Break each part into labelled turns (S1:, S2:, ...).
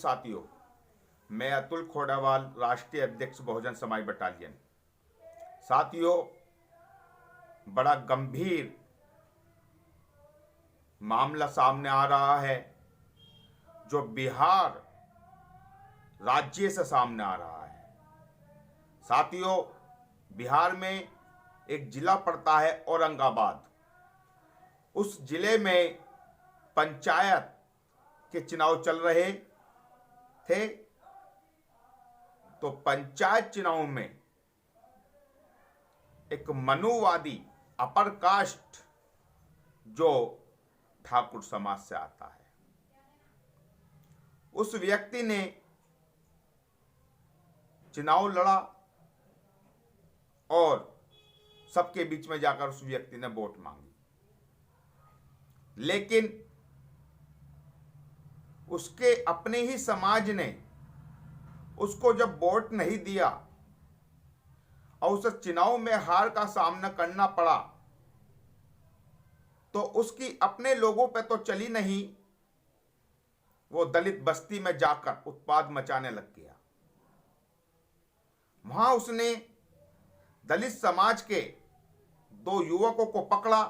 S1: साथियों, मैं अतुल खोड़ावाल, राष्ट्रीय अध्यक्ष बहुजन समाज बटालियन। साथियों, बड़ा गंभीर मामला सामने आ रहा है जो बिहार राज्य से सामने आ रहा है। साथियों, बिहार में एक जिला पड़ता है औरंगाबाद। उस जिले में पंचायत के चुनाव चल रहे थे। तो पंचायत चुनाव में एक मनुवादी अपर कास्ट जो ठाकुर समाज से आता है, उस व्यक्ति ने चुनाव लड़ा और सबके बीच में जाकर उस व्यक्ति ने वोट मांगी। लेकिन उसके अपने ही समाज ने उसको जब वोट नहीं दिया और उसे चुनाव में हार का सामना करना पड़ा, तो उसकी अपने लोगों पे तो चली नहीं, वो दलित बस्ती में जाकर उत्पात मचाने लग गया। वहां उसने दलित समाज के 2 युवकों को पकड़ा,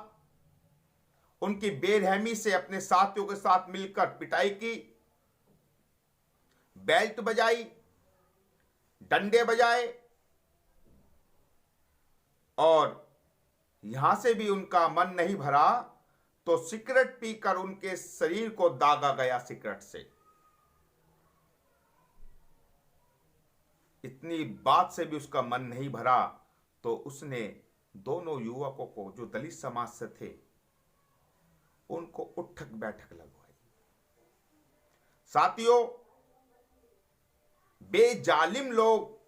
S1: उनकी बेरहमी से अपने साथियों के साथ मिलकर पिटाई की, बेल्ट बजाई, डंडे बजाए और यहां से भी उनका मन नहीं भरा तो सिगरेट पीकर उनके शरीर को दागा गया सिगरेट से। इतनी बात से भी उसका मन नहीं भरा तो उसने दोनों युवकों को जो दलित समाज से थे उनको उठक बैठक लगवाई। साथियों, बेजालिम लोग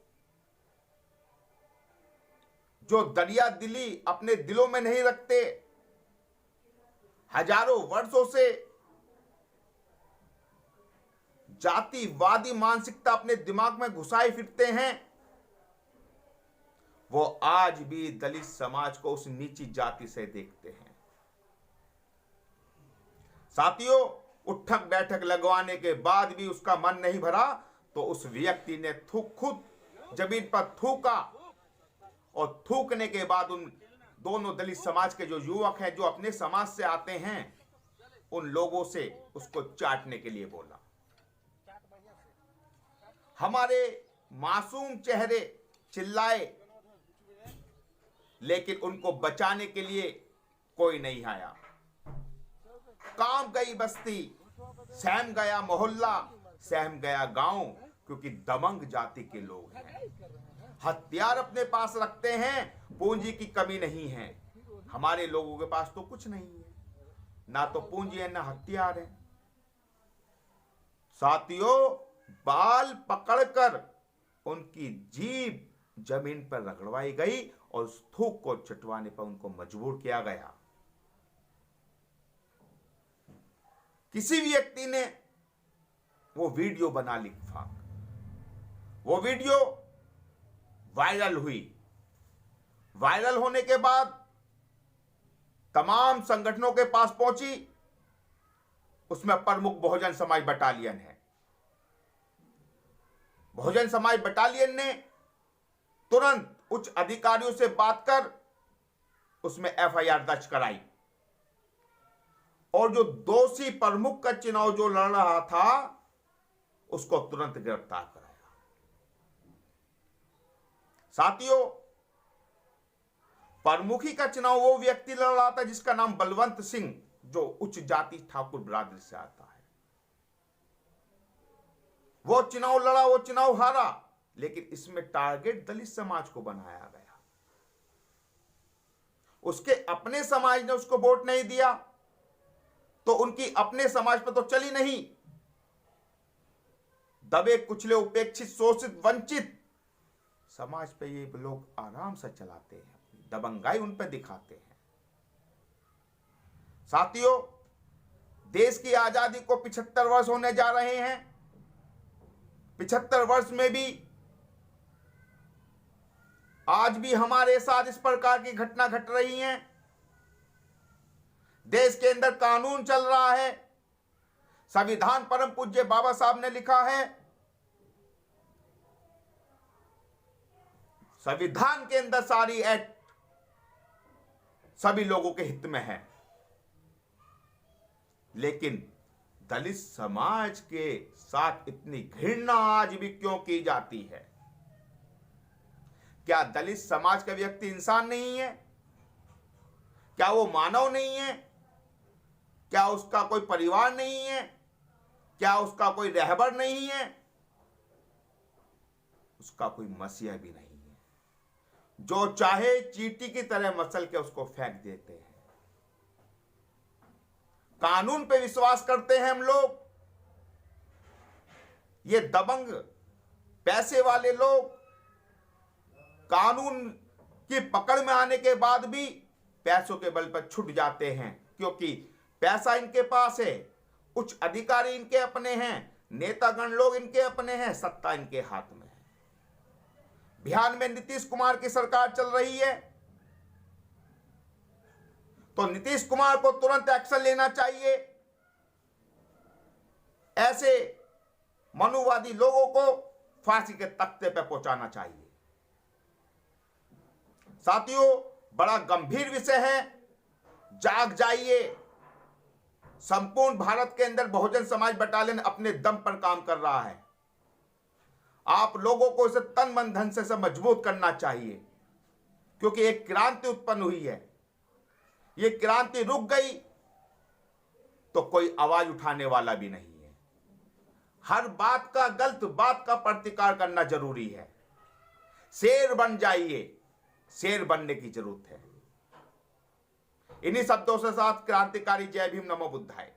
S1: जो दरिया दिली अपने दिलों में नहीं रखते, हजारों वर्षों से जातिवादी मानसिकता अपने दिमाग में घुसाए फिरते हैं, वो आज भी दलित समाज को उस नीची जाति से देखते हैं। साथियों, उठक बैठक लगवाने के बाद भी उसका मन नहीं भरा तो उस व्यक्ति ने खुद जमीन पर थूका और थूकने के बाद उन दोनों दलित समाज के जो युवक हैं, जो अपने समाज से आते हैं, उन लोगों से उसको चाटने के लिए बोला। हमारे मासूम चेहरे चिल्लाए, लेकिन उनको बचाने के लिए कोई नहीं आया। कांप गई बस्ती, सहम गया मोहल्ला, सहम गया गांव, क्योंकि दबंग जाति के लोग हैं, हथियार अपने पास रखते हैं, पूंजी की कमी नहीं है। हमारे लोगों के पास तो कुछ नहीं है, ना तो पूंजी है ना हथियार है। साथियों, बाल पकड़कर उनकी जीभ जमीन पर रगड़वाई गई और उस थूक को चटवाने पर उनको मजबूर किया गया। किसी व्यक्ति ने वो वीडियो बना लिखा, वो वीडियो वायरल हुई। वायरल होने के बाद तमाम संगठनों के पास पहुंची, उसमें प्रमुख बहुजन समाज बटालियन है। बहुजन समाज बटालियन ने तुरंत उच्च अधिकारियों से बात कर उसमें FIR दर्ज कराई और जो दोषी प्रमुख का चुनाव जो लड़ रहा था उसको तुरंत गिरफ्तार कराया। साथियों, प्रमुखी का चुनाव वो व्यक्ति लड़ रहा था जिसका नाम बलवंत सिंह, जो उच्च जाति ठाकुर बिरादरी से आता है। वो चुनाव लड़ा, वो चुनाव हारा, लेकिन इसमें टारगेट दलित समाज को बनाया गया। उसके अपने समाज ने उसको वोट नहीं दिया तो उनकी अपने समाज पर तो चली नहीं। दबे कुचले, उपेक्षित, शोषित, वंचित समाज पे ये लोग आराम से चलाते हैं, दबंगाई उन पे दिखाते हैं। साथियों, देश की आजादी को 75 वर्ष होने जा रहे हैं। 75 वर्ष में भी आज भी हमारे साथ इस प्रकार की घटना घट रही हैं। देश के अंदर कानून चल रहा है, संविधान परम पूज्य बाबा साहब ने लिखा है, संविधान के अंदर सारी एक्ट सभी लोगों के हित में है, लेकिन दलित समाज के साथ इतनी घृणा आज भी क्यों की जाती है? क्या दलित समाज का व्यक्ति इंसान नहीं है? क्या वो मानव नहीं है? क्या उसका कोई परिवार नहीं है? क्या उसका कोई रहबर नहीं है? उसका कोई मसीहा भी नहीं है। जो चाहे चींटी की तरह मसल के उसको फेंक देते हैं। कानून पे विश्वास करते हैं हम लोग। ये दबंग पैसे वाले लोग कानून की पकड़ में आने के बाद भी पैसों के बल पर छूट जाते हैं, क्योंकि पैसा इनके पास है, उच्च अधिकारी इनके अपने हैं, नेतागण लोग इनके अपने हैं, सत्ता इनके हाथ में है। बिहार में नीतीश कुमार की सरकार चल रही है, तो नीतीश कुमार को तुरंत एक्शन लेना चाहिए। ऐसे मनुवादी लोगों को फांसी के तख्ते पर पहुंचाना चाहिए। साथियों, बड़ा गंभीर विषय है, जाग जाइए। संपूर्ण भारत के अंदर बहुजन समाज बटालियन अपने दम पर काम कर रहा है। आप लोगों को इसे तन मन धन से मजबूत करना चाहिए, क्योंकि एक क्रांति उत्पन्न हुई है। ये क्रांति रुक गई तो कोई आवाज उठाने वाला भी नहीं है। हर बात का, गलत बात का प्रतिकार करना जरूरी है। शेर बन जाइए, शेर बनने की जरूरत है। इन्हीं शब्दों के साथ क्रांतिकारी जय भीम, नमो बुद्धाय।